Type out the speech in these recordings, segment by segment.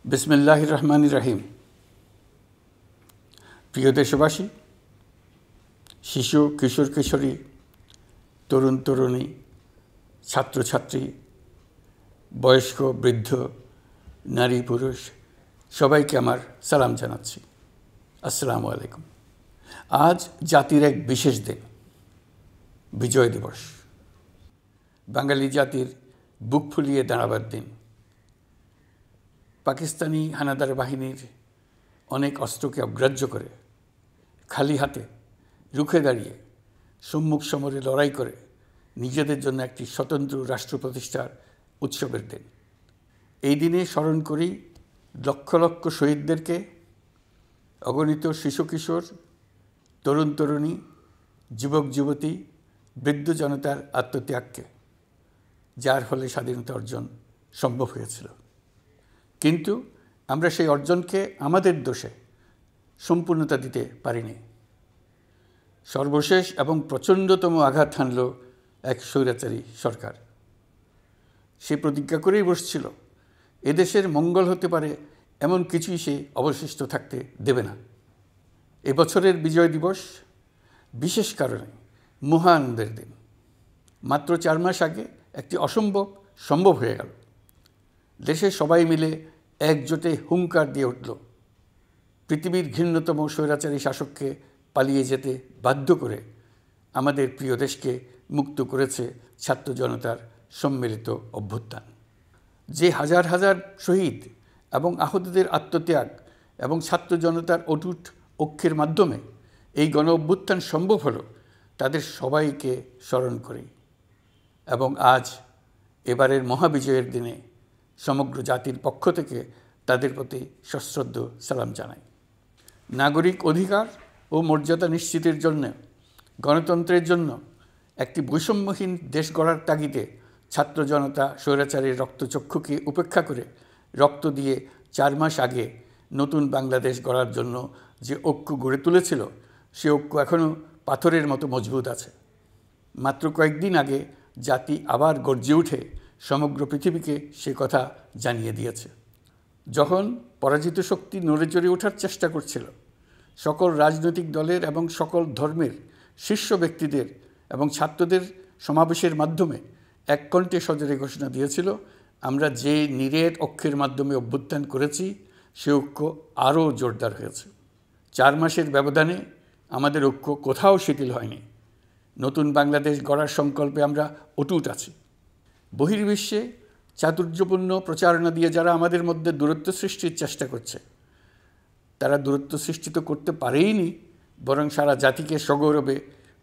বিসমিল্লাহির রহমানির রহিম। প্রিয় দেশবাসী, শিশু, কিশোর কিশোরী, তরুণ তরুণী, ছাত্রছাত্রী, বয়স্ক বৃদ্ধ, নারী পুরুষ সবাইকে আমার সালাম জানাচ্ছি। আসসালামু আলাইকুম। আজ জাতির এক বিশেষ দিন, বিজয় দিবস। বাঙালি জাতির বুক ফুলিয়ে দাঁড়াবার দিন। পাকিস্তানি হানাদার বাহিনীর অনেক অস্ত্রকে অগ্রাহ্য করে খালি হাতে রুখে দাঁড়িয়ে সম্মুখ সমরে লড়াই করে নিজেদের জন্য একটি স্বতন্ত্র রাষ্ট্র প্রতিষ্ঠার উৎসবের দিন। এই দিনে স্মরণ করি লক্ষ লক্ষ শহীদদেরকে, অগণিত শিশু কিশোর, তরুণ তরুণী, যুবক যুবতী, বৃদ্ধ জনতার আত্মত্যাগকে, যার ফলে স্বাধীনতা অর্জন সম্ভব হয়েছিল। কিন্তু আমরা সেই অর্জনকে আমাদের দোষে সম্পূর্ণতা দিতে পারিনি। সর্বশেষ এবং প্রচণ্ডতম আঘাত হানল এক স্বৈরাচারী সরকার। সে প্রতিজ্ঞা করেই বসছিল এদেশের মঙ্গল হতে পারে এমন কিছুই সে অবশিষ্ট থাকতে দেবে না। এবছরের বিজয় দিবস বিশেষ কারণে মহা আনন্দের দিন। মাত্র 4 মাস আগে একটি অসম্ভব সম্ভব হয়ে গেল। দেশের সবাই মিলে একজোটে হুঙ্কার দিয়ে উঠল। পৃথিবীর ঘৃণ্যতম স্বৈরাচারী শাসককে পালিয়ে যেতে বাধ্য করে আমাদের প্রিয় দেশকে মুক্ত করেছে ছাত্র জনতার সম্মিলিত অভ্যুত্থান। যে হাজার হাজার শহীদ এবং আহতদের আত্মত্যাগ এবং ছাত্র জনতার অটুট ঐক্যের মাধ্যমে এই গণ অভ্যুত্থান সম্ভব হলো, তাদের সবাইকে স্মরণ করি এবং আজ এবারের মহাবিজয়ের দিনে সমগ্র জাতির পক্ষ থেকে তাদের প্রতি সশ্রদ্ধ সালাম জানাই। নাগরিক অধিকার ও মর্যাদা নিশ্চিতের জন্য, গণতন্ত্রের জন্য একটি বৈষম্যহীন দেশ গড়ার তাগিদে ছাত্র জনতা স্বৈরাচারীর রক্তচক্ষুকে উপেক্ষা করে রক্ত দিয়ে 4 মাস আগে নতুন বাংলাদেশ গড়ার জন্য যে ঐক্য গড়ে তুলেছিল, সে ঐক্য এখনও পাথরের মতো মজবুত আছে। মাত্র কয়েকদিন আগে জাতি আবার গর্জে উঠে সমগ্র পৃথিবীকে সে কথা জানিয়ে দিয়েছে। যখন পরাজিত শক্তি নড়েচড়ে ওঠার চেষ্টা করছিল, সকল রাজনৈতিক দলের এবং সকল ধর্মের শীর্ষ ব্যক্তিদের এবং ছাত্রদের সমাবেশের মাধ্যমে এক কণ্ঠে সজোরে ঘোষণা দিয়েছিল, আমরা যে নিরেট ঐক্যের মাধ্যমে অভ্যুত্থান করেছি সে ঐক্য আরও জোরদার হয়েছে। 4 মাসের ব্যবধানে আমাদের ঐক্য কোথাও শিথিল হয়নি। নতুন বাংলাদেশ গড়ার সংকল্পে আমরা অটুট আছি। বহির্বিশ্বে চাতুর্যপূর্ণ প্রচারণা দিয়ে যারা আমাদের মধ্যে দূরত্ব সৃষ্টির চেষ্টা করছে, তারা দূরত্ব সৃষ্টি তো করতে পারেইনি, বরং সারা জাতিকে সগৌরবে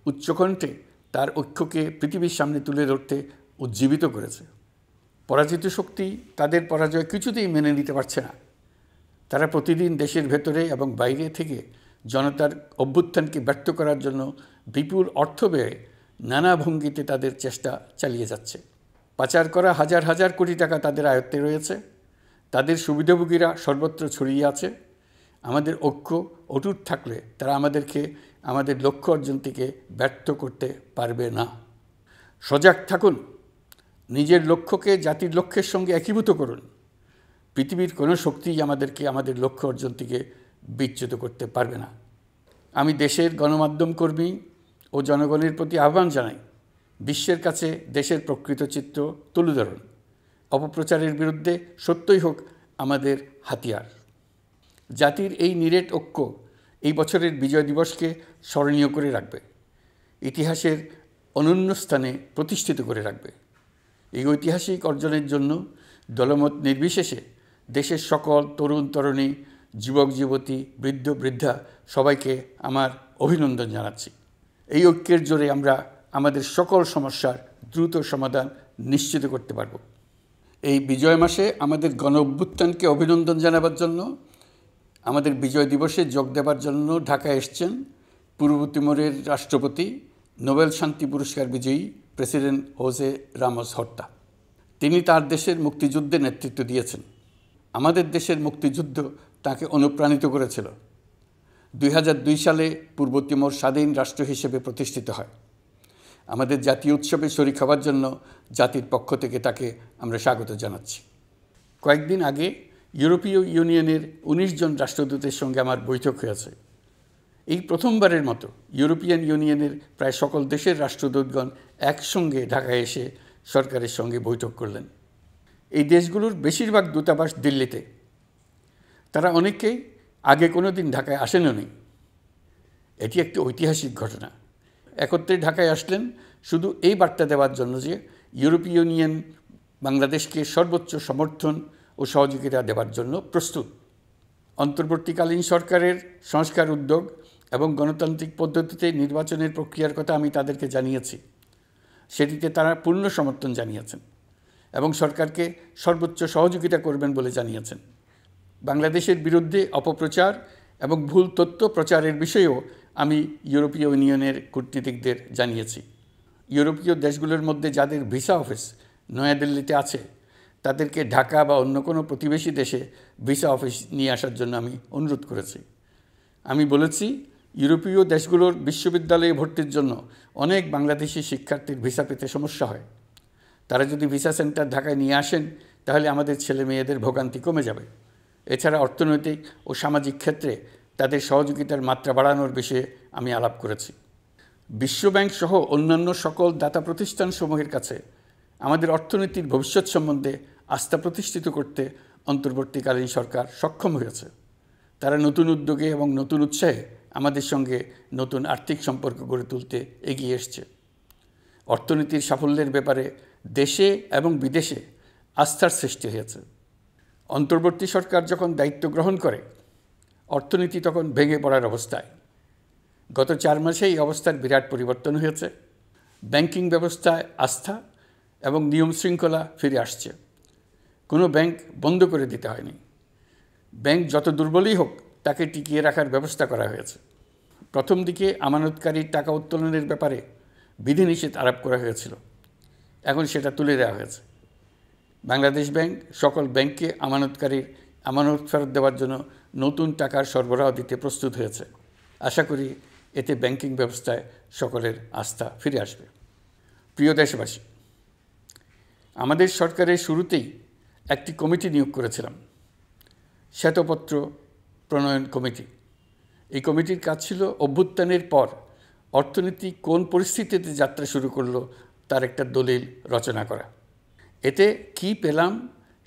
উচ্চকণ্ঠে তার ঐক্যকে পৃথিবীর সামনে তুলে ধরতে উজ্জীবিত করেছে। পরাজিত শক্তি তাদের পরাজয় কিছুতেই মেনে নিতে পারছে না। তারা প্রতিদিন দেশের ভেতরে এবং বাইরে থেকে জনতার অভ্যুত্থানকে ব্যর্থ করার জন্য বিপুল অর্থ ব্যয়ে নানা ভঙ্গিতে তাদের চেষ্টা চালিয়ে যাচ্ছে। পাচার করা হাজার হাজার কোটি টাকা তাদের আয়ত্তে রয়েছে। তাদের সুবিধাভোগীরা সর্বত্র ছড়িয়ে আছে। আমাদের ঐক্য অটুট থাকলে তারা আমাদেরকে আমাদের লক্ষ্য অর্জন থেকে ব্যর্থ করতে পারবে না। সজাগ থাকুন, নিজের লক্ষ্যকে জাতির লক্ষ্যের সঙ্গে একীভূত করুন। পৃথিবীর কোনো শক্তিই আমাদেরকে আমাদের লক্ষ্য অর্জন থেকে বিচ্যুত করতে পারবে না। আমি দেশের গণমাধ্যম কর্মী ও জনগণের প্রতি আহ্বান জানাই, বিশ্বের কাছে দেশের প্রকৃত চিত্র তুলে ধরুন। অপপ্রচারের বিরুদ্ধে সত্যই হোক আমাদের হাতিয়ার। জাতির এই নিরেট ঐক্য এই বছরের বিজয় দিবসকে স্মরণীয় করে রাখবে, ইতিহাসের অনন্য স্থানে প্রতিষ্ঠিত করে রাখবে। এই ঐতিহাসিক অর্জনের জন্য দলমত নির্বিশেষে দেশের সকল তরুণ তরুণী, যুবক যুবতী, বৃদ্ধ বৃদ্ধা সবাইকে আমার অভিনন্দন জানাচ্ছি। এই ঐক্যের জোরে আমরা আমাদের সকল সমস্যার দ্রুত সমাধান নিশ্চিত করতে পারব। এই বিজয় মাসে আমাদের গণ অভ্যুত্থানকে অভিনন্দন জানাবার জন্য, আমাদের বিজয় দিবসে যোগ দেবার জন্য ঢাকায় এসছেন পূর্ব তিমুরের রাষ্ট্রপতি, নোবেল শান্তি পুরস্কার বিজয়ী প্রেসিডেন্ট হোসে রামোস হর্তা। তিনি তার দেশের মুক্তিযুদ্ধে নেতৃত্ব দিয়েছেন। আমাদের দেশের মুক্তিযুদ্ধ তাকে অনুপ্রাণিত করেছিল। 2002 সালে পূর্ব তিমুর স্বাধীন রাষ্ট্র হিসেবে প্রতিষ্ঠিত হয়। আমাদের জাতীয় উৎসবে শরীক হওয়ার জন্য জাতির পক্ষ থেকে তাকে আমরা স্বাগত জানাচ্ছি। কয়েকদিন আগে ইউরোপীয় ইউনিয়নের ১৯ জন রাষ্ট্রদূতের সঙ্গে আমার বৈঠক হয়েছে। এই প্রথমবারের মতো ইউরোপিয়ান ইউনিয়নের প্রায় সকল দেশের রাষ্ট্রদূতগণ একসঙ্গে ঢাকায় এসে সরকারের সঙ্গে বৈঠক করলেন। এই দেশগুলোর বেশিরভাগ দূতাবাস দিল্লিতে। তারা অনেকেই আগে কোনো দিন ঢাকায় আসেনও নি। এটি একটি ঐতিহাসিক ঘটনা। একত্রে ঢাকায় আসলেন শুধু এই বার্তা দেওয়ার জন্য যে ইউরোপীয় ইউনিয়ন বাংলাদেশকে সর্বোচ্চ সমর্থন ও সহযোগিতা দেওয়ার জন্য প্রস্তুত। অন্তর্বর্তীকালীন সরকারের সংস্কার উদ্যোগ এবং গণতান্ত্রিক পদ্ধতিতে নির্বাচনের প্রক্রিয়ার কথা আমি তাদেরকে জানিয়েছি। সেটিতে তারা পূর্ণ সমর্থন জানিয়েছেন এবং সরকারকে সর্বোচ্চ সহযোগিতা করবেন বলে জানিয়েছেন। বাংলাদেশের বিরুদ্ধে অপপ্রচার এবং ভুল তথ্য প্রচারের বিষয়েও আমি ইউরোপীয় ইউনিয়নের কূটনীতিকদের জানিয়েছি। ইউরোপীয় দেশগুলোর মধ্যে যাদের ভিসা অফিস নয়াদিল্লিতে আছে তাদেরকে ঢাকা বা অন্য কোনো প্রতিবেশী দেশে ভিসা অফিস নিয়ে আসার জন্য আমি অনুরোধ করেছি। আমি বলেছি, ইউরোপীয় দেশগুলোর বিশ্ববিদ্যালয়ে ভর্তির জন্য অনেক বাংলাদেশি শিক্ষার্থীর ভিসা পেতে সমস্যা হয়। তারা যদি ভিসা সেন্টার ঢাকায় নিয়ে আসেন তাহলে আমাদের ছেলে মেয়েদের ভোগান্তি কমে যাবে। এছাড়া অর্থনৈতিক ও সামাজিক ক্ষেত্রে তাদের সহযোগিতার মাত্রা বাড়ানোর বিষয়ে আমি আলাপ করেছি। বিশ্বব্যাংক সহ অন্যান্য সকল দাতা প্রতিষ্ঠানসমূহের কাছে আমাদের অর্থনীতির ভবিষ্যৎ সম্বন্ধে আস্থা প্রতিষ্ঠিত করতে অন্তর্বর্তীকালীন সরকার সক্ষম হয়েছে। তারা নতুন উদ্যোগে এবং নতুন উৎসাহে আমাদের সঙ্গে নতুন আর্থিক সম্পর্ক গড়ে তুলতে এগিয়ে এসছে। অর্থনীতির সাফল্যের ব্যাপারে দেশে এবং বিদেশে আস্থার সৃষ্টি হয়েছে। অন্তর্বর্তী সরকার যখন দায়িত্ব গ্রহণ করে অর্থনীতি তখন ভেঙে পড়ার অবস্থায়। গত 4 মাসে এই অবস্থার বিরাট পরিবর্তন হয়েছে। ব্যাংকিং ব্যবস্থায় আস্থা এবং নিয়ম শৃঙ্খলা ফিরে আসছে। কোনো ব্যাংক বন্ধ করে দিতে হয়নি। ব্যাংক যত দুর্বলই হোক তাকে টিকিয়ে রাখার ব্যবস্থা করা হয়েছে। প্রথম দিকে আমানতকারীর টাকা উত্তোলনের ব্যাপারে বিধিনিষেধ আরোপ করা হয়েছিল, এখন সেটা তুলে দেওয়া হয়েছে। বাংলাদেশ ব্যাংক সকল ব্যাংককে আমানতকারীর আমানত ফেরত দেওয়ার জন্য নতুন টাকার সরবরাহ দিতে প্রস্তুত হয়েছে। আশা করি এতে ব্যাংকিং ব্যবস্থায় সকলের আস্থা ফিরে আসবে। প্রিয় দেশবাসী, আমাদের সরকারের শুরুতেই একটি কমিটি নিয়োগ করেছিলাম, শ্বেতপত্র প্রণয়ন কমিটি। এই কমিটির কাজ ছিল অভ্যুত্থানের পর অর্থনীতি কোন পরিস্থিতিতে যাত্রা শুরু করলো তার একটা দলিল রচনা করা। এতে কি পেলাম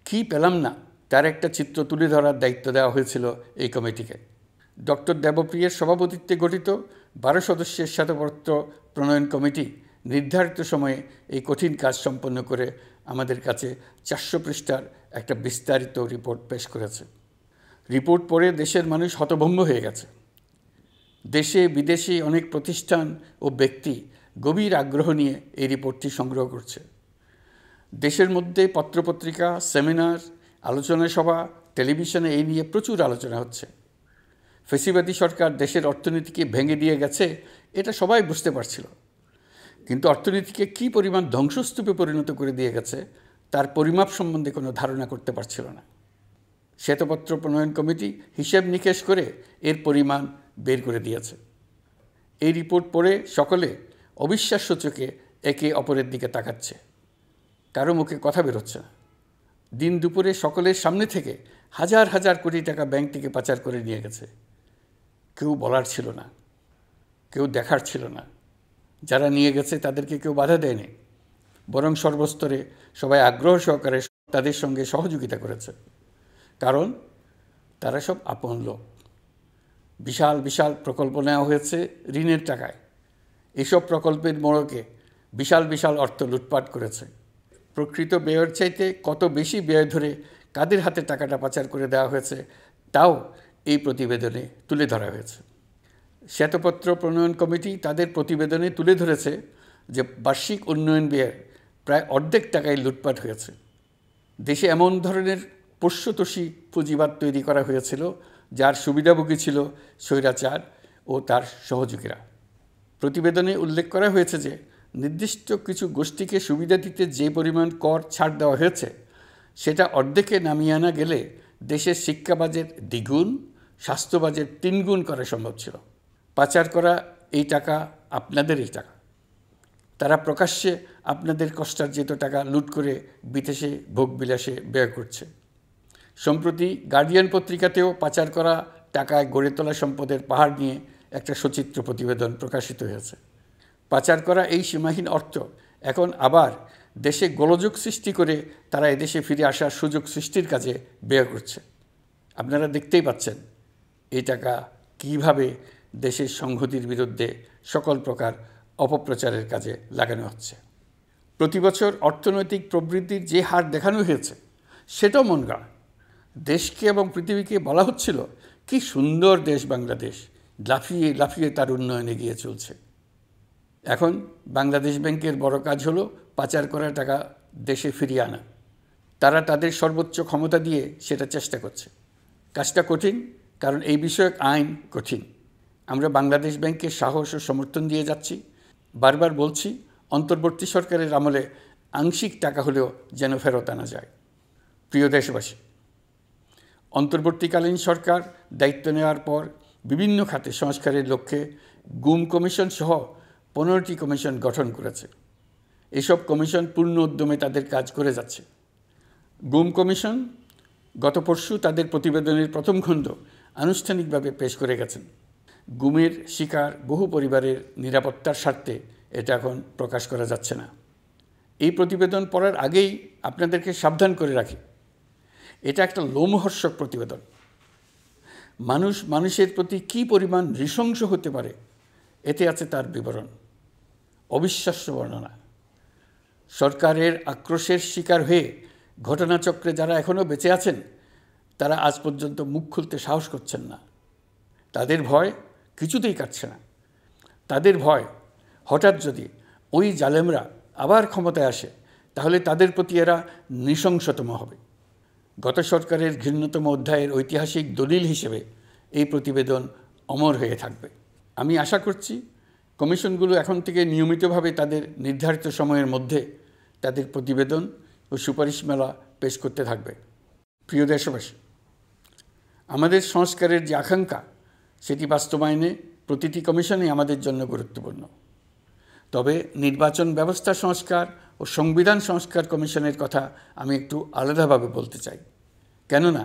কি পেলাম না তার একটা চিত্র তুলে ধরার দায়িত্ব দেওয়া হয়েছিল এই কমিটিকে। ডক্টর দেবপ্রিয়ের সভাপতিত্বে গঠিত 12 সদস্যের শ্বেতপত্র প্রণয়ন কমিটি নির্ধারিত সময়ে এই কঠিন কাজ সম্পন্ন করে আমাদের কাছে 400 পৃষ্ঠার একটা বিস্তারিত রিপোর্ট পেশ করেছে। রিপোর্ট পড়ে দেশের মানুষ হতভম্ব হয়ে গেছে। দেশে বিদেশে অনেক প্রতিষ্ঠান ও ব্যক্তি গভীর আগ্রহ নিয়ে এই রিপোর্টটি সংগ্রহ করছে। দেশের মধ্যে পত্রপত্রিকা, সেমিনার, আলোচনা সভা, টেলিভিশনে এই নিয়ে প্রচুর আলোচনা হচ্ছে। ফ্যাসিবাদী সরকার দেশের অর্থনীতিকে ভেঙে দিয়ে গেছে এটা সবাই বুঝতে পারছিল, কিন্তু অর্থনীতিকে কী পরিমাণ ধ্বংসস্তূপে পরিণত করে দিয়ে গেছে তার পরিমাপ সম্বন্ধে কোনো ধারণা করতে পারছিল না। শ্বেতপত্র প্রণয়ন কমিটি হিসেব নিকেশ করে এর পরিমাণ বের করে দিয়েছে। এই রিপোর্ট পড়ে সকলে অবিশ্বাস্য চোখে একে অপরের দিকে তাকাচ্ছে। কারো মুখে কথা বেরোচ্ছে না। দিন দুপুরে সকলের সামনে থেকে হাজার হাজার কোটি টাকা ব্যাংক থেকে পাচার করে নিয়ে গেছে। কেউ বলার ছিল না, কেউ দেখার ছিল না। যারা নিয়ে গেছে তাদেরকে কেউ বাধা দেয়নি, বরং সর্বস্তরে সবাই আগ্রহ সহকারে তাদের সঙ্গে সহযোগিতা করেছে। কারণ তারা সব আপন লোক। বিশাল বিশাল প্রকল্প নেওয়া হয়েছে ঋণের টাকায়। এসব প্রকল্পের মোড়কে বিশাল বিশাল অর্থ লুটপাট করেছে। প্রকৃত ব্যয়ের চাইতে কত বেশি ব্যয় ধরে কাদের হাতে টাকাটা পাচার করে দেওয়া হয়েছে তাও এই প্রতিবেদনে তুলে ধরা হয়েছে। শ্বেতপত্র প্রণয়ন কমিটি তাদের প্রতিবেদনে তুলে ধরেছে যে বার্ষিক উন্নয়ন ব্যয়ের প্রায় অর্ধেক টাকায় লুটপাট হয়েছে। দেশে এমন ধরনের পোষ্যতোষী পুঁজিবাদ তৈরি করা হয়েছিল যার সুবিধাভোগী ছিল স্বৈরাচার ও তার সহযোগীরা। প্রতিবেদনে উল্লেখ করা হয়েছে যে নির্দিষ্ট কিছু গোষ্ঠীকে সুবিধা দিতে যে পরিমাণ কর ছাড় দেওয়া হয়েছে সেটা অর্ধেকে নামিয়ে আনা গেলে দেশের শিক্ষা বাজেট দ্বিগুণ, স্বাস্থ্য বাজেট 3 গুণ করা সম্ভব ছিল। পাচার করা এই টাকা আপনাদেরই টাকা। তারা প্রকাশ্যে আপনাদের কষ্টার্জিত টাকা লুট করে বিদেশে ভোগবিলাসে ব্যয় করছে। সম্প্রতি গার্ডিয়ান পত্রিকাতেও পাচার করা টাকায় গড়ে তোলা সম্পদের পাহাড় নিয়ে একটা সচিত্র প্রতিবেদন প্রকাশিত হয়েছে। পাচার করা এই সীমাহীন অর্থ এখন আবার দেশে গোলযোগ সৃষ্টি করে তারা এদেশে ফিরে আসার সুযোগ সৃষ্টির কাজে ব্যয় করছে। আপনারা দেখতেই পাচ্ছেন এই টাকা কীভাবে দেশের সংহতির বিরুদ্ধে সকল প্রকার অপপ্রচারের কাজে লাগানো হচ্ছে। প্রতি বছর অর্থনৈতিক প্রবৃদ্ধির যে হার দেখানো হয়েছে সেটাও মন গড়া। দেশকে এবং পৃথিবীকে বলা হচ্ছিল কি সুন্দর দেশ বাংলাদেশ, লাফিয়ে লাফিয়ে তার উন্নয়নে এগিয়ে চলছে। এখন বাংলাদেশ ব্যাংকের বড় কাজ হলো পাচার করা টাকা দেশে ফিরিয়ে আনা। তারা তাদের সর্বোচ্চ ক্ষমতা দিয়ে সেটা চেষ্টা করছে। কাজটা কঠিন, কারণ এই বিষয়ক আইন কঠিন। আমরা বাংলাদেশ ব্যাংকে সাহস ও সমর্থন দিয়ে যাচ্ছি। বারবার বলছি, অন্তর্বর্তী সরকারের আমলে আংশিক টাকা হলেও যেন ফেরত আনা যায়। প্রিয় দেশবাসী, অন্তর্বর্তীকালীন সরকার দায়িত্ব নেওয়ার পর বিভিন্ন খাতে সংস্কারের লক্ষ্যে গুম কমিশন সহ 15টি কমিশন গঠন করেছে। এসব কমিশন পূর্ণ উদ্যমে তাদের কাজ করে যাচ্ছে। গুম কমিশন গত পরশু তাদের প্রতিবেদনের প্রথম খণ্ড আনুষ্ঠানিকভাবে পেশ করে গেছেন। গুমের শিকার বহু পরিবারের নিরাপত্তার স্বার্থে এটা এখন প্রকাশ করা যাচ্ছে না। এই প্রতিবেদন পড়ার আগেই আপনাদেরকে সাবধান করে রাখি, এটা একটা লোমহর্ষক প্রতিবেদন। মানুষ মানুষের প্রতি কী পরিমাণ নৃশংস হতে পারে এতে আছে তার বিবরণ। অবিশ্বাস্য বর্ণনা। সরকারের আক্রোশের শিকার হয়ে ঘটনাচক্রে যারা এখনও বেঁচে আছেন তারা আজ পর্যন্ত মুখ খুলতে সাহস করছেন না। তাদের ভয় কিছুতেই কাটছে না। তাদের ভয় হঠাৎ যদি ওই জালেমরা আবার ক্ষমতায় আসে তাহলে তাদের প্রতি এরা নৃশংসতম হবে। গত সরকারের ঘৃণ্যতম অধ্যায়ের ঐতিহাসিক দলিল হিসেবে এই প্রতিবেদন অমর হয়ে থাকবে। আমি আশা করছি কমিশনগুলো এখন থেকে নিয়মিতভাবে তাদের নির্ধারিত সময়ের মধ্যে তাদের প্রতিবেদন ও সুপারিশমালা পেশ করতে থাকবে। প্রিয় দেশবাসী, আমাদের সংস্কারের যে আকাঙ্ক্ষা সেটি বাস্তবায়নে প্রতিটি কমিশনই আমাদের জন্য গুরুত্বপূর্ণ। তবে নির্বাচন ব্যবস্থা সংস্কার ও সংবিধান সংস্কার কমিশনের কথা আমি একটু আলাদাভাবে বলতে চাই। কেননা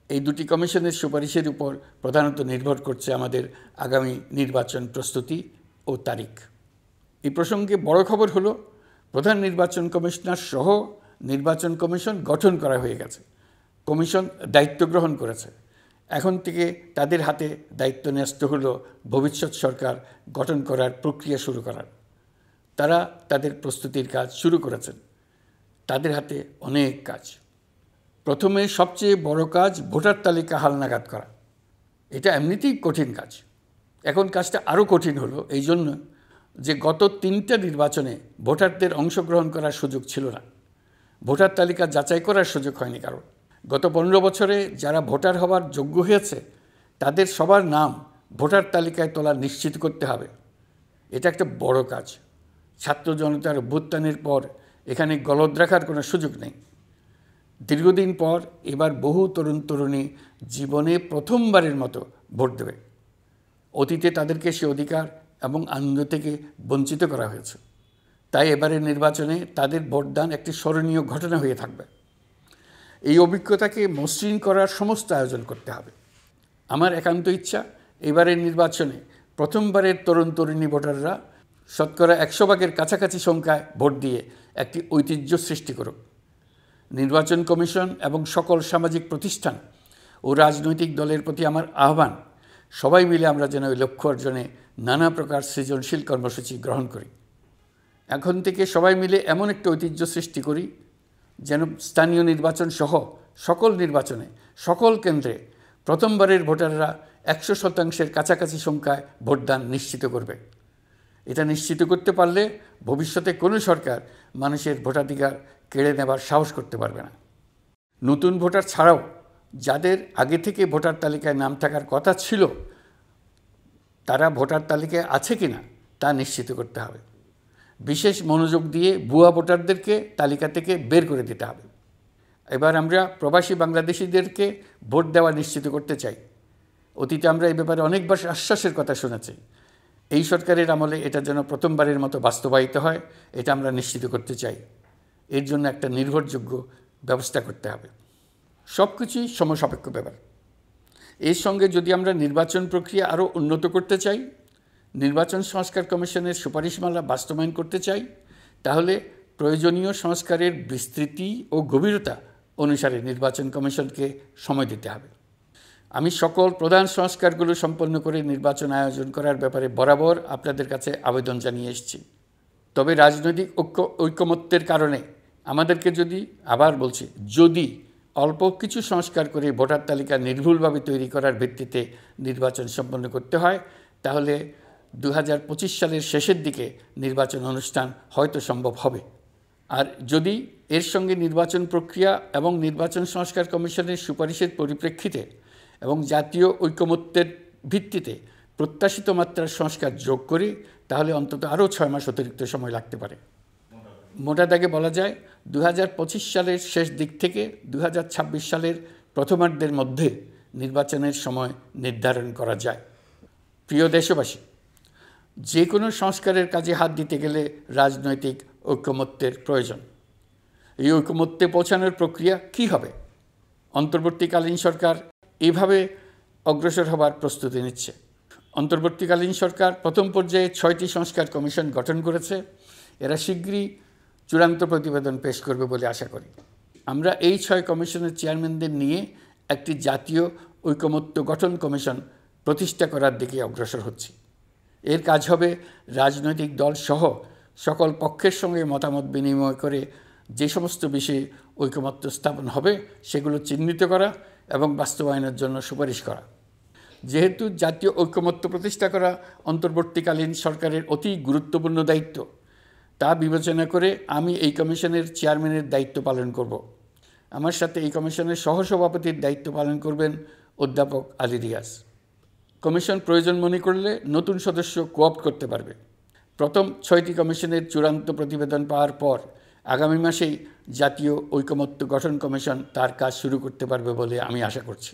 এই দুটি কমিশনের সুপারিশের উপর প্রধানত নির্ভর করছে আমাদের আগামী নির্বাচন প্রস্তুতি ও তারিখ। এই প্রসঙ্গে বড় খবর হলো, প্রধান নির্বাচন কমিশনার সহ নির্বাচন কমিশন গঠন করা হয়ে গেছে। কমিশন দায়িত্ব গ্রহণ করেছে। এখন থেকে তাদের হাতে দায়িত্ব ন্যস্ত হলো ভবিষ্যৎ সরকার গঠন করার প্রক্রিয়া শুরু করার। তারা তাদের প্রস্তুতির কাজ শুরু করেছেন। তাদের হাতে অনেক কাজ। প্রথমে সবচেয়ে বড় কাজ ভোটার তালিকা হালনাগাদ করা। এটা এমনিতেই কঠিন কাজ। এখন কাজটা আরও কঠিন হলো এই জন্য যে গত 3টা নির্বাচনে ভোটারদের অংশগ্রহণ করার সুযোগ ছিল না। ভোটার তালিকা যাচাই করার সুযোগ হয়নি কারণ। গত 15 বছরে যারা ভোটার হওয়ার যোগ্য হয়েছে তাদের সবার নাম ভোটার তালিকায় তোলা নিশ্চিত করতে হবে। এটা একটা বড় কাজ। ছাত্র জনতার অভ্যুত্থানের পর এখানে গলদ রাখার কোনো সুযোগ নেই। দীর্ঘদিন পর এবার বহু তরুণ তরুণী জীবনে প্রথমবারের মতো ভোট দেবে। অতীতে তাদেরকে সে অধিকার এবং আনন্দ থেকে বঞ্চিত করা হয়েছে। তাই এবারের নির্বাচনে তাদের ভোটদান একটি স্মরণীয় ঘটনা হয়ে থাকবে। এই অভিজ্ঞতাকে মসৃণ করার সমস্ত আয়োজন করতে হবে। আমার একান্ত ইচ্ছা এবারের নির্বাচনে প্রথমবারের তরুণ তরুণী ভোটাররা শতকরা 100 ভাগের কাছাকাছি সংখ্যায় ভোট দিয়ে একটি ঐতিহ্য সৃষ্টি করুক। নির্বাচন কমিশন এবং সকল সামাজিক প্রতিষ্ঠান ও রাজনৈতিক দলের প্রতি আমার আহ্বান, সবাই মিলে আমরা যেন ওই লক্ষ্য অর্জনে নানা প্রকার সৃজনশীল কর্মসূচি গ্রহণ করি। এখন থেকে সবাই মিলে এমন একটা ঐতিহ্য সৃষ্টি করি যেন স্থানীয় নির্বাচন সহ সকল নির্বাচনে সকল কেন্দ্রে প্রথমবারের ভোটাররা 100% কাছাকাছি সংখ্যায় ভোটদান নিশ্চিত করবে। এটা নিশ্চিত করতে পারলে ভবিষ্যতে কোনো সরকার মানুষের ভোটাধিকার কেড়ে নেবার সাহস করতে পারবে না। নতুন ভোটার ছাড়াও যাদের আগে থেকে ভোটার তালিকায় নাম থাকার কথা ছিল তারা ভোটার তালিকায় আছে কিনা তা নিশ্চিত করতে হবে। বিশেষ মনোযোগ দিয়ে ভুয়া ভোটারদেরকে তালিকা থেকে বের করে দিতে হবে। এবার আমরা প্রবাসী বাংলাদেশিদেরকে ভোট দেওয়া নিশ্চিত করতে চাই। অতীতে আমরা এই ব্যাপারে অনেকবার আশ্বাসের কথা শুনেছি। এই সরকারের আমলে এটা যেন প্রথমবারের মতো বাস্তবায়িত হয়, এটা আমরা নিশ্চিত করতে চাই। এর জন্য একটা নির্ভরযোগ্য ব্যবস্থা করতে হবে। সব কিছুই সমসাপেক্ষ ব্যাপার। এর সঙ্গে যদি আমরা নির্বাচন প্রক্রিয়া আরও উন্নত করতে চাই, নির্বাচন সংস্কার কমিশনের সুপারিশমালা বাস্তবায়ন করতে চাই, তাহলে প্রয়োজনীয় সংস্কারের বিস্তৃতি ও গভীরতা অনুসারে নির্বাচন কমিশনকে সময় দিতে হবে। আমি সকল প্রধান সংস্কারগুলো সম্পন্ন করে নির্বাচন আয়োজন করার ব্যাপারে বরাবর আপনাদের কাছে আবেদন জানিয়ে এসেছি। তবে রাজনৈতিক ঐকমত্যের কারণে আমাদেরকে আবার বলছি, যদি অল্প কিছু সংস্কার করে ভোটার তালিকা নির্ভুলভাবে তৈরি করার ভিত্তিতে নির্বাচন সম্পন্ন করতে হয়, তাহলে 2025 সালের শেষের দিকে নির্বাচন অনুষ্ঠান হয়তো সম্ভব হবে। আর যদি এর সঙ্গে নির্বাচন প্রক্রিয়া এবং নির্বাচন সংস্কার কমিশনের সুপারিশের পরিপ্রেক্ষিতে এবং জাতীয় ঐকমত্যের ভিত্তিতে প্রত্যাশিত মাত্রার সংস্কার যোগ করি, তাহলে অন্তত আরও 6 মাস অতিরিক্ত সময় লাগতে পারে। মোটা দাগে বলা যায় 2025 সালের শেষ দিক থেকে 2026 সালের প্রথমার্ধের মধ্যে নির্বাচনের সময় নির্ধারণ করা যায়। প্রিয় দেশবাসী, যে কোনো সংস্কারের কাজে হাত দিতে গেলে রাজনৈতিক ঐকমত্যের প্রয়োজন। এই ঐকমত্যে পৌঁছানোর প্রক্রিয়া কী হবে? অন্তর্বর্তীকালীন সরকার এভাবে অগ্রসর হবার প্রস্তুতি নিচ্ছে। অন্তর্বর্তীকালীন সরকার প্রথম পর্যায়ে 6টি সংস্কার কমিশন গঠন করেছে। এরা শীঘ্রই চূড়ান্ত প্রতিবেদন পেশ করবে বলে আশা করি। আমরা এই 6 কমিশনের চেয়ারম্যানদের নিয়ে একটি জাতীয় ঐকমত্য গঠন কমিশন প্রতিষ্ঠা করার দিকে অগ্রসর হচ্ছি। এর কাজ হবে রাজনৈতিক দল সহ সকল পক্ষের সঙ্গে মতামত বিনিময় করে যে সমস্ত বিষয়ে ঐকমত্য স্থাপন হবে সেগুলো চিহ্নিত করা এবং বাস্তবায়নের জন্য সুপারিশ করা। যেহেতু জাতীয় ঐকমত্য প্রতিষ্ঠা করা অন্তর্বর্তীকালীন সরকারের অতি গুরুত্বপূর্ণ দায়িত্ব, তা বিবেচনা করে আমি এই কমিশনের চেয়ারম্যানের দায়িত্ব পালন করব। আমার সাথে এই কমিশনের সহসভাপতির দায়িত্ব পালন করবেন অধ্যাপক আলী রিয়াজ। কমিশন প্রয়োজন মনে করলে নতুন সদস্য কোঅপ্ট করতে পারবে। প্রথম 6টি কমিশনের চূড়ান্ত প্রতিবেদন পাওয়ার পর আগামী মাসেই জাতীয় ঐকমত্য গঠন কমিশন তার কাজ শুরু করতে পারবে বলে আমি আশা করছি।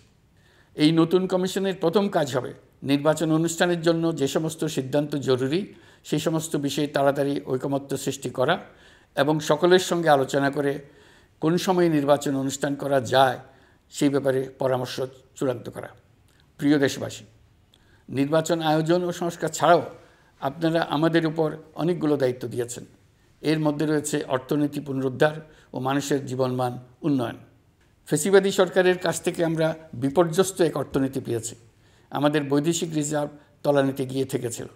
এই নতুন কমিশনের প্রথম কাজ হবে নির্বাচন অনুষ্ঠানের জন্য যে সমস্ত সিদ্ধান্ত জরুরি সেই সমস্ত বিষয়ে তাড়াতাড়ি ঐকমত্য সৃষ্টি করা এবং সকলের সঙ্গে আলোচনা করে কোন সময়ে নির্বাচন অনুষ্ঠান করা যায় সেই ব্যাপারে পরামর্শ চূড়ান্ত করা। প্রিয় দেশবাসী, নির্বাচন আয়োজন ও সংস্কার ছাড়াও আপনারা আমাদের উপর অনেকগুলো দায়িত্ব দিয়েছেন। এর মধ্যে রয়েছে অর্থনীতি পুনরুদ্ধার ও মানুষের জীবনমান উন্নয়ন। ফ্যাসিবাদী সরকারের কাছ থেকে আমরা বিপর্যস্ত এক অর্থনীতি পেয়েছি। আমাদের বৈদেশিক রিজার্ভ তলানিতে গিয়ে ঠেকেছিল।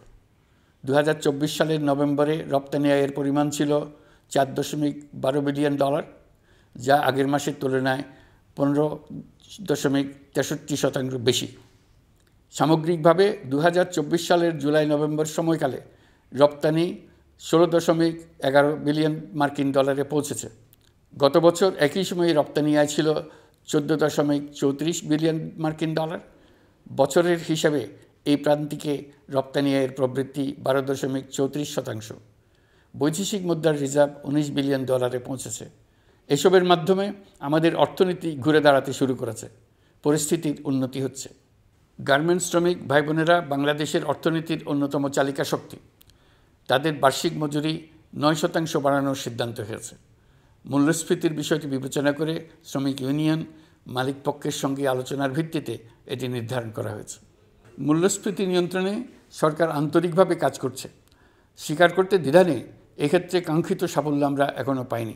2024 সালের নভেম্বরে রপ্তানি আয়ের পরিমাণ ছিল $4.12 বিলিয়ন, যা আগের মাসের তুলনায় 15.63% বেশি। সামগ্রিকভাবে 2024 সালের জুলাই নভেম্বর সময়কালে রপ্তানি $16.11 বিলিয়ন মার্কিন ডলারে পৌঁছেছে। গত বছর একই সময়ে রপ্তানি আয় ছিল $14.34 বিলিয়ন মার্কিন ডলার। বছরের হিসাবে এই প্রান্তিকে রপ্তানি আয়ের প্রবৃদ্ধি 12.34%। বৈদেশিক মুদ্রার রিজার্ভ $19 বিলিয়ন পৌঁছেছে। এসবের মাধ্যমে আমাদের অর্থনীতি ঘুরে দাঁড়াতে শুরু করেছে। পরিস্থিতির উন্নতি হচ্ছে। গার্মেন্টস শ্রমিক ভাই বোনেরা বাংলাদেশের অর্থনীতির অন্যতম চালিকা শক্তি। তাদের বার্ষিক মজুরি 9% বাড়ানোর সিদ্ধান্ত হয়েছে। মূল্যস্ফীতির বিষয়টি বিবেচনা করে শ্রমিক ইউনিয়ন মালিক পক্ষের সঙ্গে আলোচনার ভিত্তিতে এটি নির্ধারণ করা হয়েছে। মূল্যস্ফীতি নিয়ন্ত্রণে সরকার আন্তরিকভাবে কাজ করছে, স্বীকার করতে দ্বিধা নেই। এক্ষেত্রে কাঙ্ক্ষিত সাফল্য আমরা এখনও পাইনি,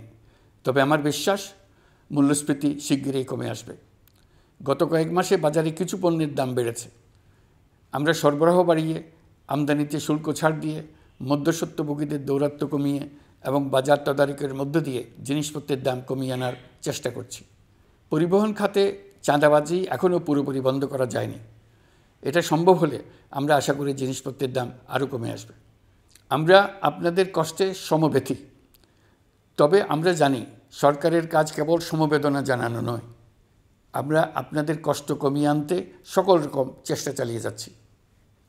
তবে আমার বিশ্বাস মূল্যস্ফীতি শিগগিরই কমে আসবে। গত কয়েক মাসে বাজারে কিছু পণ্যের দাম বেড়েছে। আমরা সরবরাহ বাড়িয়ে, আমদানিতে শুল্ক ছাড় দিয়ে, মধ্যস্বত্বভোগীদের দৌরাত্ম্য কমিয়ে এবং বাজার তদারকির মধ্য দিয়ে জিনিসপত্রের দাম কমিয়ে আনার চেষ্টা করছি। পরিবহন খাতে চাঁদাবাজি এখনও পুরোপুরি বন্ধ করা যায়নি। এটা সম্ভব হলে আমরা আশা করি জিনিসপত্রের দাম আরও কমে আসবে। আমরা আপনাদের কষ্টে সমব্যথী, তবে আমরা জানি সরকারের কাজ কেবল সমবেদনা জানানো নয়। আমরা আপনাদের কষ্ট কমিয়ে আনতে সকল রকম চেষ্টা চালিয়ে যাচ্ছি।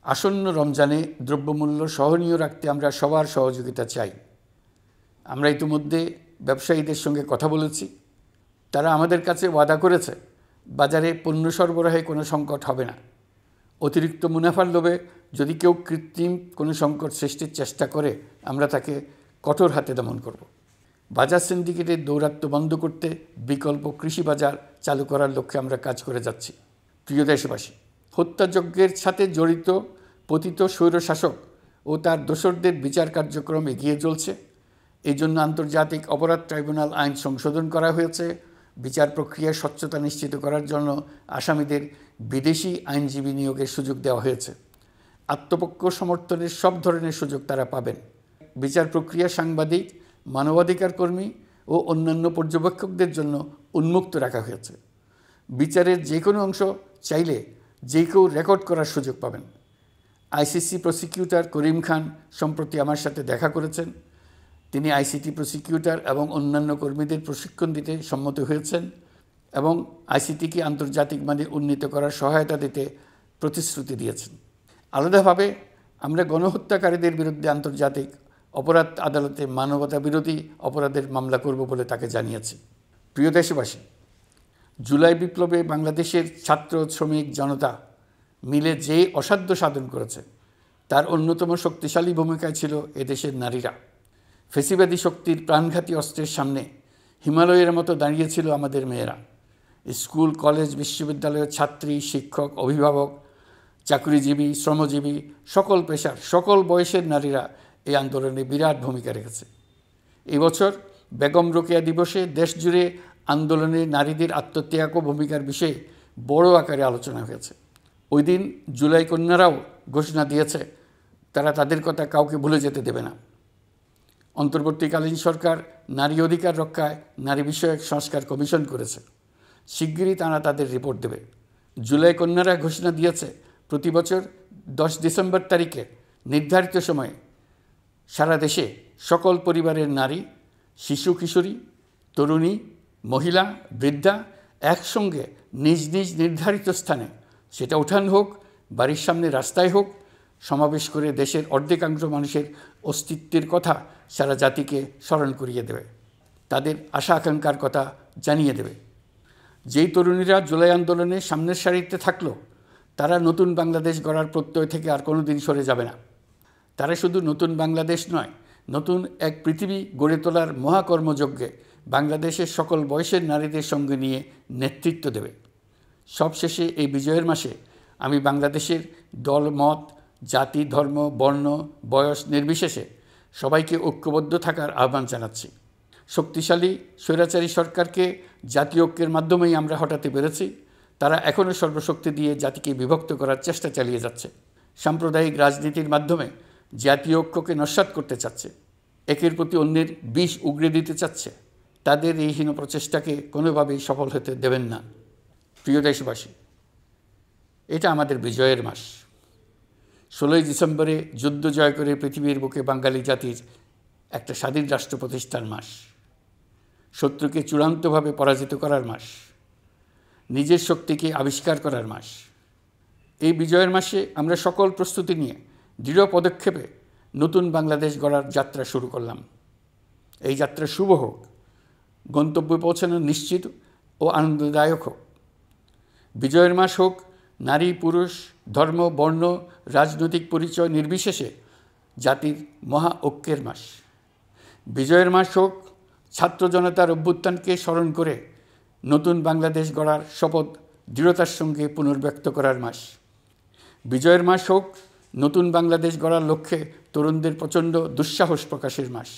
আসন্ন রমজানে দ্রব্যমূল্য সহনীয় রাখতে আমরা সবার সহযোগিতা চাই। আমরা ইতিমধ্যে ব্যবসায়ীদের সঙ্গে কথা বলেছি। তারা আমাদের কাছে ওয়াদা করেছে বাজারে পণ্য সরবরাহে কোনো সংকট হবে না। অতিরিক্ত মুনাফার লোভে যদি কেউ কৃত্রিম কোনো সংকট সৃষ্টির চেষ্টা করে আমরা তাকে কঠোর হাতে দমন করব। বাজার সিন্ডিকেটের দৌরাত্ম্য বন্ধ করতে বিকল্প কৃষি বাজার চালু করার লক্ষ্যে আমরা কাজ করে যাচ্ছি। প্রিয় দেশবাসী, হত্যাযজ্ঞের সাথে জড়িত পতিত স্বৈরশাসক ও তার দোসরদের বিচার কার্যক্রম এগিয়ে চলছে। এই জন্য আন্তর্জাতিক অপরাধ ট্রাইব্যুনাল আইন সংশোধন করা হয়েছে। বিচার প্রক্রিয়ার স্বচ্ছতা নিশ্চিত করার জন্য আসামিদের বিদেশি আইনজীবী নিয়োগের সুযোগ দেওয়া হয়েছে। আত্মপক্ষ সমর্থনের সব ধরনের সুযোগ তারা পাবেন। বিচার প্রক্রিয়া সাংবাদিক, মানবাধিকার কর্মী ও অন্যান্য পর্যবেক্ষকদের জন্য উন্মুক্ত রাখা হয়েছে। বিচারের যে কোনো অংশ চাইলে যে কেউ রেকর্ড করার সুযোগ পাবেন। আইসিসি প্রসিকিউটর করিম খান সম্প্রতি আমার সাথে দেখা করেছেন। তিনি আইসিটি প্রসিকিউটর এবং অন্যান্য কর্মীদের প্রশিক্ষণ দিতে সম্মত হয়েছেন এবং আইসিটিকে আন্তর্জাতিক মানে উন্নীত করার সহায়তা দিতে প্রতিশ্রুতি দিয়েছেন। আলাদাভাবে আমরা গণহত্যাকারীদের বিরুদ্ধে আন্তর্জাতিক অপরাধ আদালতে মানবতা বিরোধী অপরাধের মামলা করব বলে তাকে জানিয়েছি। প্রিয় দেশবাসী, জুলাই বিপ্লবে বাংলাদেশের ছাত্র শ্রমিক জনতা মিলে যে অসাধ্য সাধন করেছে তার অন্যতম শক্তিশালী ভূমিকায় ছিল এদেশের নারীরা। ফেসিবাদী শক্তির প্রাণঘাতী অস্ত্রের সামনে হিমালয়ের মতো দাঁড়িয়েছিল আমাদের মেয়েরা। স্কুল, কলেজ, বিশ্ববিদ্যালয়ের ছাত্রী, শিক্ষক, অভিভাবক, চাকরিজীবী, শ্রমজীবী, সকল পেশার, সকল বয়সের নারীরা এই আন্দোলনে বিরাট ভূমিকা রেখেছে। এবছর বেগম রোকেয়া দিবসে দেশজুড়ে আন্দোলনে নারীদের আত্মত্যাগ ও ভূমিকার বিষয়ে বড় আকারে আলোচনা হয়েছে। ওই দিন জুলাই কন্যারাও ঘোষণা দিয়েছে তারা তাদের কথা কাউকে ভুলে যেতে দেবে না। অন্তর্বর্তীকালীন সরকার নারী অধিকার রক্ষায় নারী বিষয়ক সংস্কার কমিশন করেছে। শিগগিরই তারা তাদের রিপোর্ট দেবে। জুলাই কন্যারা ঘোষণা দিয়েছে প্রতি বছর 10 ডিসেম্বর তারিখে নির্ধারিত সময়ে সারা দেশে সকল পরিবারের নারী, শিশু, কিশোরী, তরুণী, মহিলা, বৃদ্ধা একসঙ্গে নিজ নিজ নির্ধারিত স্থানে, সেটা উঠান হোক, বাড়ির সামনে রাস্তায় হোক, সমাবেশ করে দেশের অর্ধেকাংশ মানুষের অস্তিত্বের কথা সারা জাতিকে স্মরণ করিয়ে দেবে, তাদের আশা আকাঙ্ক্ষার কথা জানিয়ে দেবে। যেই তরুণীরা জুলাই আন্দোলনে সামনের সারিতে থাকলো তারা নতুন বাংলাদেশ গড়ার প্রত্যয় থেকে আর কোনো দিন সরে যাবে না। তারা শুধু নতুন বাংলাদেশ নয়, নতুন এক পৃথিবী গড়ে তোলার মহাকর্মযজ্ঞে বাংলাদেশের সকল বয়সের নারীদের সঙ্গে নিয়ে নেতৃত্ব দেবে। সবশেষে এই বিজয়ের মাসে আমি বাংলাদেশের দল, মত, জাতি, ধর্ম, বর্ণ, বয়স নির্বিশেষে সবাইকে ঐক্যবদ্ধ থাকার আহ্বান জানাচ্ছি। শক্তিশালী স্বৈরাচারী সরকারকে জাতীয় ঐক্যের মাধ্যমেই আমরা হটাতে পেরেছি। তারা এখনও সর্বশক্তি দিয়ে জাতিকে বিভক্ত করার চেষ্টা চালিয়ে যাচ্ছে। সাম্প্রদায়িক রাজনীতির মাধ্যমে জাতীয় ঐক্যকে নস্যাৎ করতে চাচ্ছে, একের প্রতি অন্যের বিষ উগড়ে দিতে চাচ্ছে। তাদের এই হীন প্রচেষ্টাকে কোনোভাবেই সফল হতে দেবেন না। প্রিয় দেশবাসী, এটা আমাদের বিজয়ের মাস। 16ই ডিসেম্বরে যুদ্ধ জয় করে পৃথিবীর বুকে বাঙালি জাতির একটা স্বাধীন রাষ্ট্র প্রতিষ্ঠার মাস, শত্রুকে চূড়ান্তভাবে পরাজিত করার মাস, নিজের শক্তিকে আবিষ্কার করার মাস। এই বিজয়ের মাসে আমরা সকল প্রস্তুতি নিয়ে দৃঢ় পদক্ষেপে নতুন বাংলাদেশ গড়ার যাত্রা শুরু করলাম। এই যাত্রা শুভ হোক, গন্তব্যে পৌঁছানো নিশ্চিত ও আনন্দদায়ক হোক। বিজয়ের মাস হোক নারী, পুরুষ, ধর্ম, বর্ণ, রাজনৈতিক পরিচয় নির্বিশেষে জাতির মহা ঐক্যের মাস। বিজয়ের মাস হোক ছাত্র জনতার অভ্যুত্থানকে স্মরণ করে নতুন বাংলাদেশ গড়ার শপথ দৃঢ়তার সঙ্গে পুনর্ব্যক্ত করার মাস। বিজয়ের মাস হোক নতুন বাংলাদেশ গড়ার লক্ষ্যে তরুণদের প্রচণ্ড দুঃসাহস প্রকাশের মাস।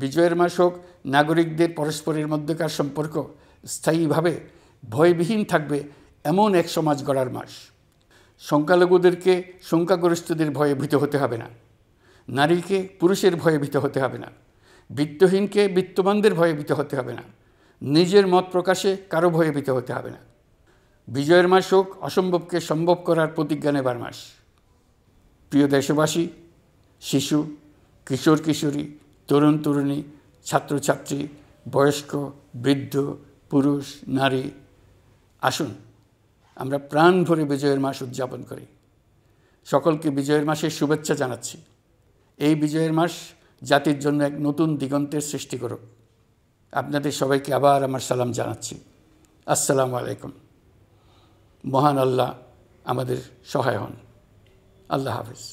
বিজয়ের মাস হোক নাগরিকদের পরস্পরের মধ্যকার সম্পর্ক স্থায়ীভাবে ভয়বিহীন থাকবে এমন এক সমাজ গড়ার মাস। সংখ্যালঘুদেরকে সংখ্যাগরিষ্ঠদের ভয়ে ভীত হতে হবে না, নারীকে পুরুষের ভয়ে ভীত হতে হবে না, বিত্তহীনকে বিত্তবানদের ভয়ে ভীত হতে হবে না, নিজের মত প্রকাশে কারো ভয়ে ভীত হতে হবে না। বিজয়ের মাস হোক অসম্ভবকে সম্ভব করার প্রতিজ্ঞা নেবার মাস। প্রিয় দেশবাসী, শিশু, কিশোর কিশোরী, তরুণ তরুণী, ছাত্রছাত্রী, বয়স্ক, বৃদ্ধ, পুরুষ, নারী, আসুন আমরা প্রাণ ভরে বিজয়ের মাস উদযাপন করি। সকলকে বিজয়ের মাসের শুভেচ্ছা জানাচ্ছি। এই বিজয়ের মাস জাতির জন্য এক নতুন দিগন্তের সৃষ্টি করুক। আপনাদের সবাইকে আবার আমার সালাম জানাচ্ছি। আসসালামু আলাইকুম। মহান আল্লাহ আমাদের সহায় হন। আল্লাহ হাফেজ।